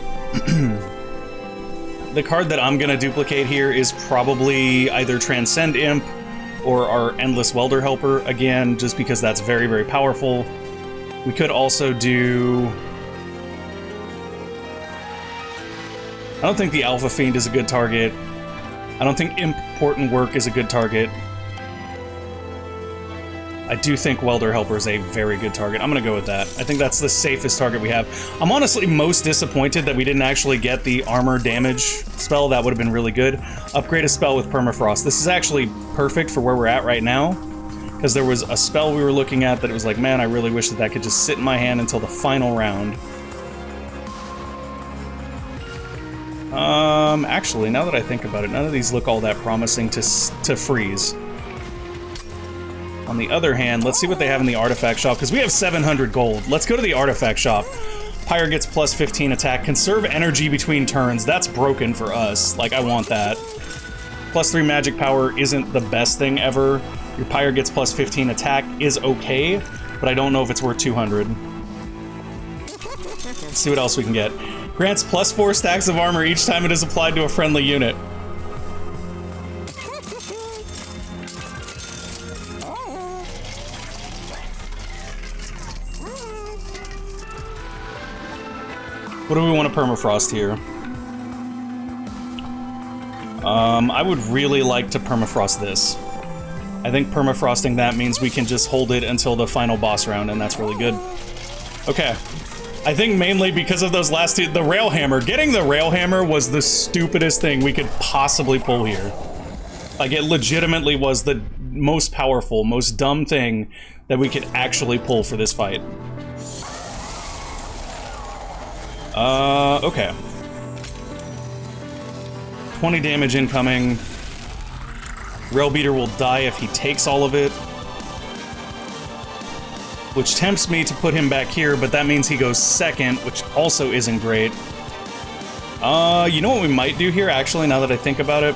The card that I'm gonna duplicate here is probably either Transcend Imp or our Endless Welder Helper, again, just because that's very, very powerful. We could also do... I don't think the Alpha Fiend is a good target. I don't think Important Work is a good target. I do think Welder Helper is a very good target. I'm gonna go with that. I think that's the safest target we have. I'm honestly most disappointed that we didn't actually get the armor damage spell. That would have been really good. Upgrade a spell with Permafrost. This is actually perfect for where we're at right now, because there was a spell we were looking at that it was like, man, I really wish that that could just sit in my hand until the final round. Actually, now that I think about it, none of these look all that promising to freeze. On the other hand, let's see what they have in the artifact shop, because we have 700 gold. Let's go to the artifact shop. Pyre gets plus 15 attack. Conserve energy between turns. That's broken for us. Like, I want that. Plus 3 magic power isn't the best thing ever. Your Pyre gets plus 15 attack is okay, but I don't know if it's worth 200. Let's see what else we can get. Grants plus 4 stacks of armor each time it is applied to a friendly unit. What do we want to permafrost here? I would really like to permafrost this. I think permafrosting that means we can just hold it until the final boss round, and that's really good. Okay. I think mainly because of those last two, the rail hammer. Getting the rail hammer was the stupidest thing we could possibly pull here. Like, it legitimately was the most powerful, most dumb thing that we could actually pull for this fight. Okay. 20 damage incoming. Rail Beater will die if he takes all of it. Which tempts me to put him back here, but that means he goes second, which also isn't great. You know what we might do here, actually, now that I think about it?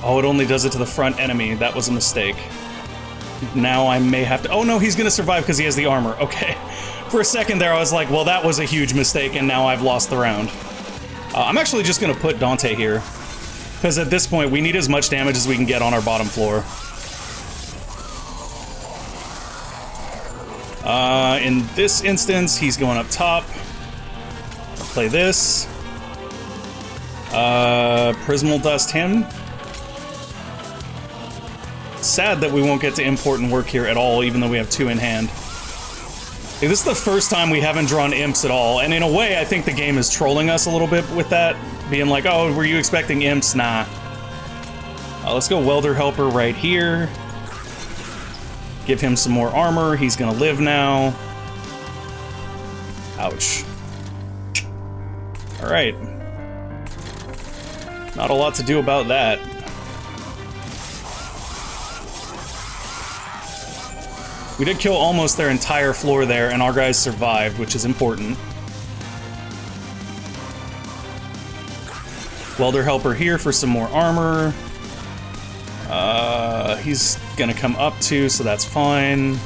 Oh, it only does it to the front enemy. That was a mistake. Now I may have to... Oh, no, he's gonna survive because he has the armor. Okay. For a second there, I was like, well, that was a huge mistake, and now I've lost the round. I'm actually just gonna put Dante here, because at this point, we need as much damage as we can get on our bottom floor. In this instance, he's going up top. Play this. Prismal Dust him. Sad that we won't get to Important Work here at all, even though we have 2 in hand. Like, this is the first time we haven't drawn imps at all, and in a way, I think the game is trolling us a little bit with that. Being like, oh, were you expecting imps? Nah. Let's go Welder Helper right here. Give him some more armor. He's gonna live now. Ouch. Alright. Not a lot to do about that. We did kill almost their entire floor there, and our guys survived, which is important. Welder Helper here for some more armor. He's gonna come up too, so that's fine.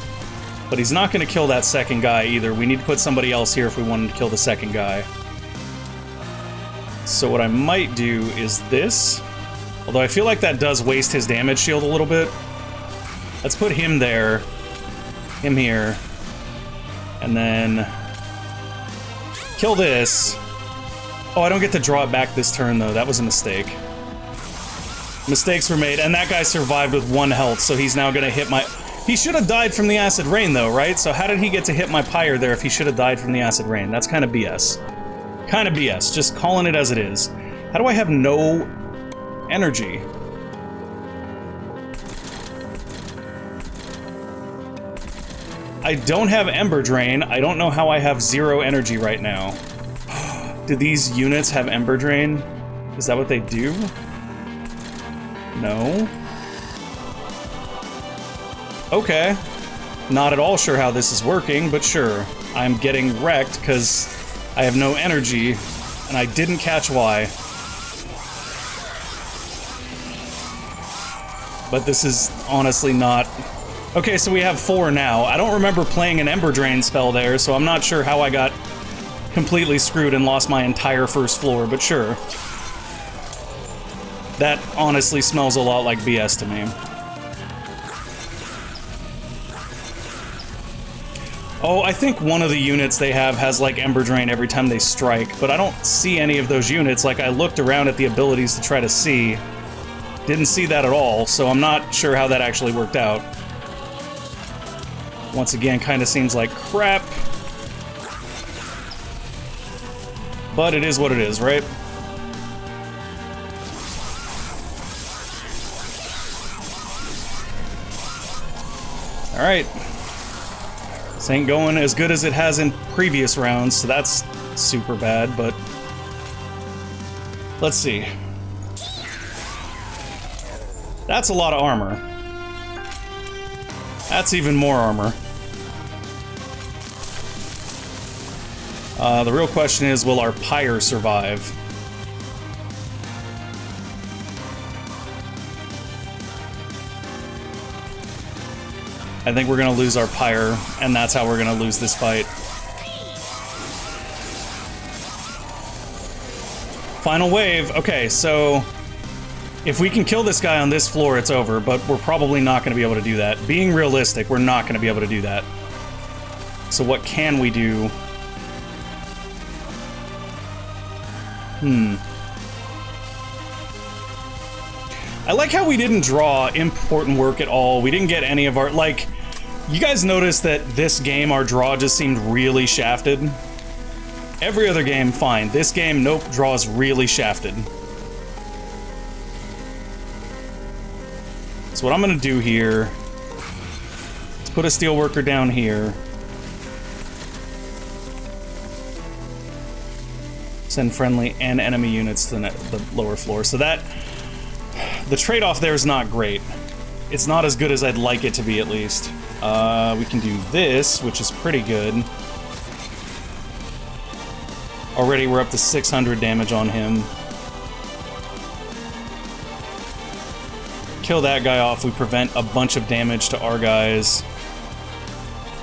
But he's not gonna kill that second guy either. We need to put somebody else here if we wanted to kill the second guy. So what I might do is this. Although I feel like that does waste his damage shield a little bit. Let's put him there. Him here. And then... kill this. Oh, I don't get to draw it back this turn, though. That was a mistake. Mistakes were made, and that guy survived with 1 health, so he's now gonna hit my... He should have died from the Acid Rain, though, right? So how did he get to hit my Pyre there if he should have died from the Acid Rain? That's kind of BS. Kind of BS. Just calling it as it is. How do I have no energy? I don't have Ember Drain. I don't know how I have 0 energy right now. Do these units have Ember Drain? Is that what they do? No. Okay. Not at all sure how this is working, but sure. I'm getting wrecked because I have no energy. and I didn't catch why. But this is honestly not... Okay, so we have 4 now. I don't remember playing an Ember Drain spell there, so I'm not sure how I got completely screwed and lost my entire first floor, but sure. That honestly smells a lot like BS to me. Oh, I think one of the units they have has like Ember Drain every time they strike, but I don't see any of those units. Like, I looked around at the abilities to try to see. Didn't see that at all, so I'm not sure how that actually worked out. Once again, kind of seems like crap. But it is what it is, right? Alright. This ain't going as good as it has in previous rounds, so that's super bad, but... Let's see. That's a lot of armor. That's even more armor. The real question is, will our pyre survive? I think we're gonna lose our pyre, and that's how we're gonna lose this fight. Final wave. Okay, so if we can kill this guy on this floor, it's over, but we're probably not gonna be able to do that. Being realistic, we're not gonna be able to do that. So what can we do? I like how we didn't draw important work at all. We didn't get any of our, like, you guys noticed that this game, our draw just seemed really shafted? Every other game, fine. This game, nope, draws really shafted. So what I'm gonna do here is put a steelworker down here. Send friendly and enemy units to the lower floor. So that, the trade-off there is not great. It's not as good as I'd like it to be, at least. We can do this, which is pretty good. Already we're up to 600 damage on him. Kill that guy off, we prevent a bunch of damage to our guys.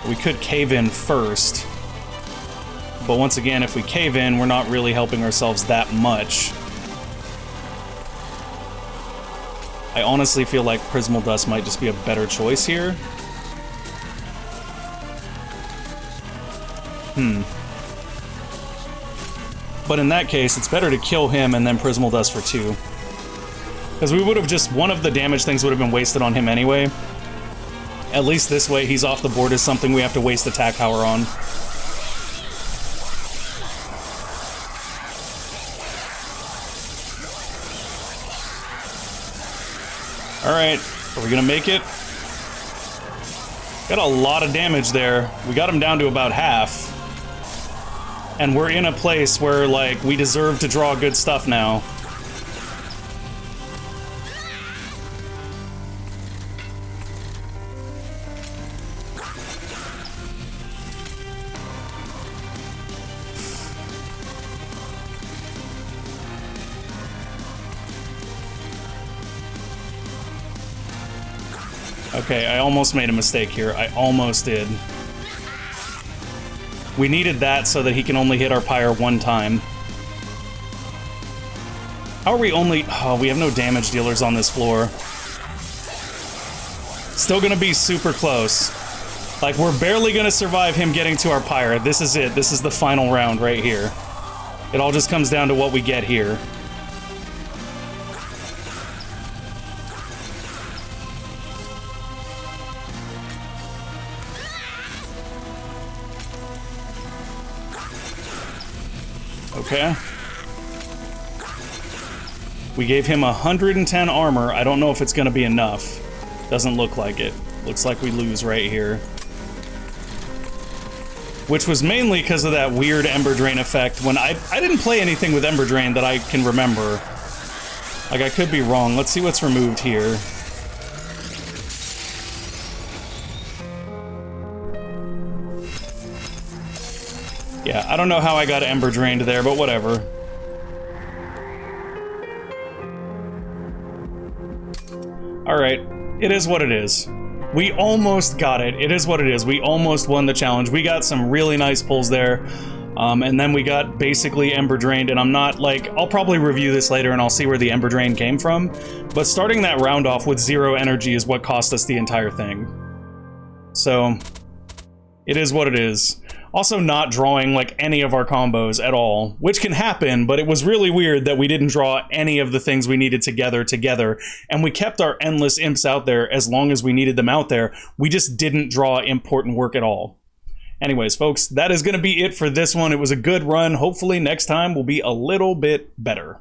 We could cave in first. But once again, if we cave in, we're not really helping ourselves that much. I honestly feel like Prismal Dust might just be a better choice here. But in that case, it's better to kill him and then Prismal Dust for 2. Because we would have just, one of the damage things would have been wasted on him anyway. At least this way, he's off the board as something we have to waste attack power on. Alright, are we gonna make it? Got a lot of damage there. We got him down to about half. And we're in a place where, like, we deserve to draw good stuff now. Okay, I almost made a mistake here. I almost did. We needed that so that he can only hit our pyre 1 time. How are we only... Oh, we have no damage dealers on this floor. Still gonna be super close. Like, we're barely gonna survive him getting to our pyre. This is it. This is the final round right here. It all just comes down to what we get here. Okay. We gave him 110 armor. I don't know if it's gonna be enough. Doesn't look like it. Looks like we lose right here. Which was mainly because of that weird Ember Drain effect when I didn't play anything with Ember Drain that I can remember. Like, I could be wrong. Let's see what's removed here. Yeah, I don't know how I got Ember Drained there, but whatever. All right, it is what it is. We almost got it. It is what it is. We almost won the challenge. We got some really nice pulls there. And then we got basically Ember Drained, and I'm not like, I'll probably review this later and I'll see where the Ember Drain came from, but starting that round off with 0 energy is what cost us the entire thing. So, it is what it is. Also not drawing like any of our combos at all, which can happen, but it was really weird that we didn't draw any of the things we needed together, and we kept our endless imps out there as long as we needed them out there. We just didn't draw important work at all. Anyways, folks, that is going to be it for this one. It was a good run. Hopefully next time will be a little bit better.